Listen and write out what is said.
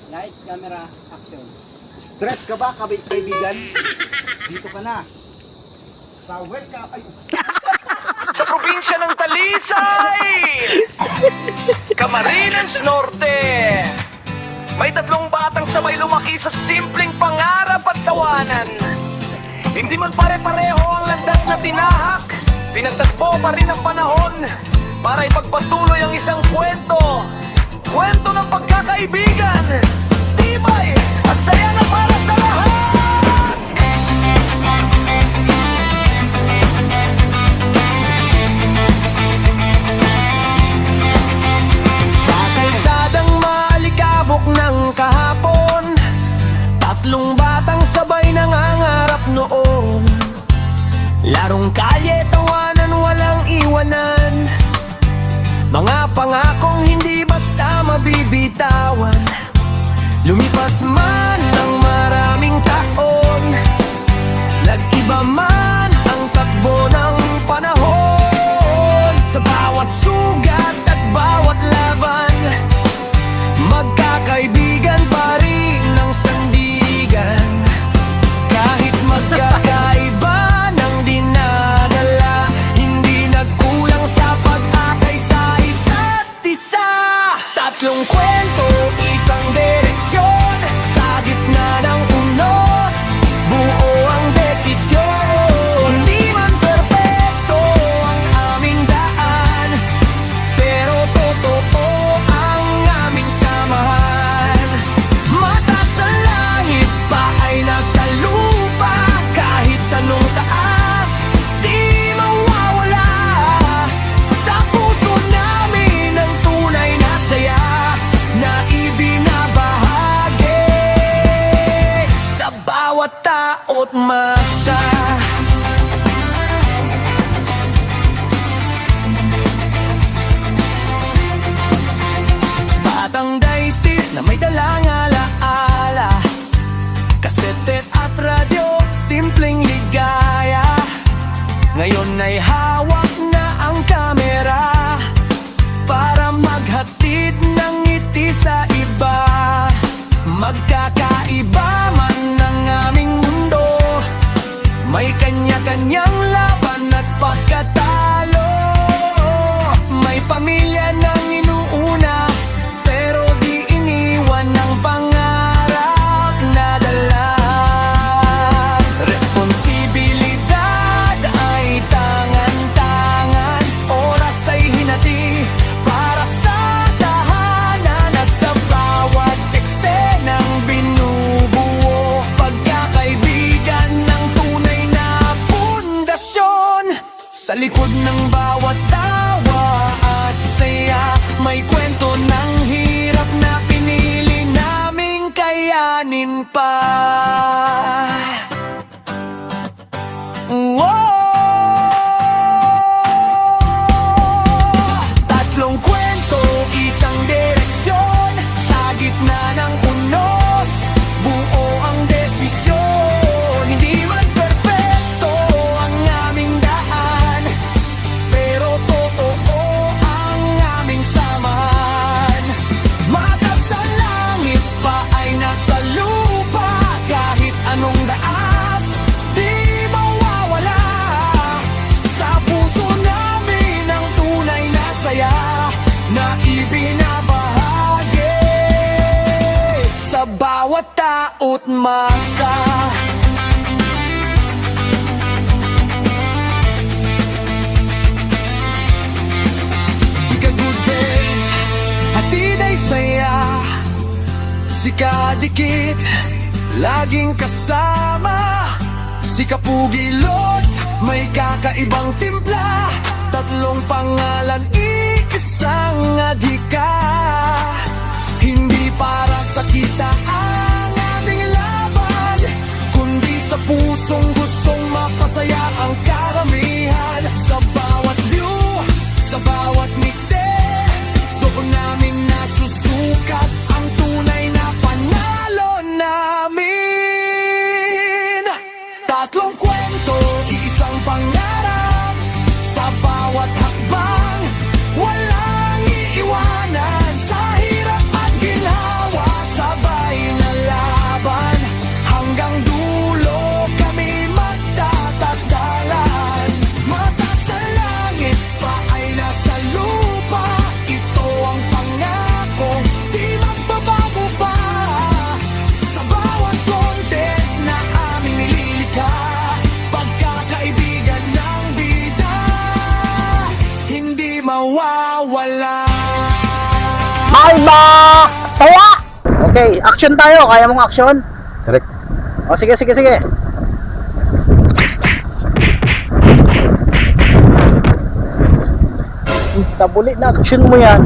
Lights, camera, action. Stress ka ba, kaibigan? Dito ka na. Sa welcome. Ay, Sa probinsya ng Talisay, Camarines Norte, may tatlong batang sabay lumaki sa simpleng pangarap at tawanan. Hindi man pare-pareho ang landas na tinahak, pinagtagpo pa rin ang panahon para ipagpatuloy ang isang kwento. Kwento ng pagkakaibigan, tibay at saya na para sa lahat. Sa kalsadang maalikabok ng kahapon, tatlong batang sabay nangangarap noon. Larong kalye, tawanan, walang iwanan, mga pangakong hindi basta mabibitawan. Lumipas man ang maraming taon, nag-iba man ang takbo ng panahon. Sa bawat sugat at bawat laban, magkakaibigan pa rin ang sandigan. Kahit magkakaiba ng dinadala, hindi nagkulang sa pag-akay sa isa't isa. Tatlong kwento, isang direksyon, sa gitna ng unos, buo ang desisyon. Hindi man perpekto ang aming daan, pero totoo ang aming samahan. Mata sa langit pa ay nasa lupa, kahit anong taas, di mawawala. Sa puso namin ang tunay na saya na ibinabahagi sa bawat tao't masa. Batang daigdig na may dalang alaala, kasete at radyo, simpleng ligaya. Ngayon ay hawak na ang kamera para maghatid ng ngiti sa iba. Magkakaiba man ang aming mundo, may kanya-kanyang laban at pagkatalo. May pamilya nang inuuna, pero di iniwan ng pangarap na dala. Responsibilidad ay tangan-tangan, oras ay hinati para sa tahanan. At sa bawat eksenang binubuo, pagkakaibigan ng tunay na pundasyon. Sa likod ng bawat tawa at saya, may kwento ng hirap na pinili naming kayanin pa. Tatlong kwento, isang direksyon, sa gitna ng unos, buo ang desisyon. Hindi man perpekto ang aming daan, pero totoo ang aming samahan. Mata sa langit pa ay nasa lupa, kahit anong daas, di mawawala. Sa puso namin ang tunay na saya na ibinabahagi sa bawat tao't masa. Sika good days, hatid ay saya, sika dikit, laging kasama. Sika pugilot, may kakaibang timpla, tatlong pangalan, isang adhika. Hindi para sa kita ang ating laban, kundi sa pusong gustong mapasaya ang karamihan. Sa bawat view, sa bawat ngiti, doon namin nasusukat ang tunay na panalo namin. Tatlong kwento, isang pangarap, sa bawat hakbang, walang iiwanan. Sa mawawala. Malba! Tawa! Okay, action tayo. Kaya mong action? Correct. O sige, sige, sige. Sa buli na action mo yan.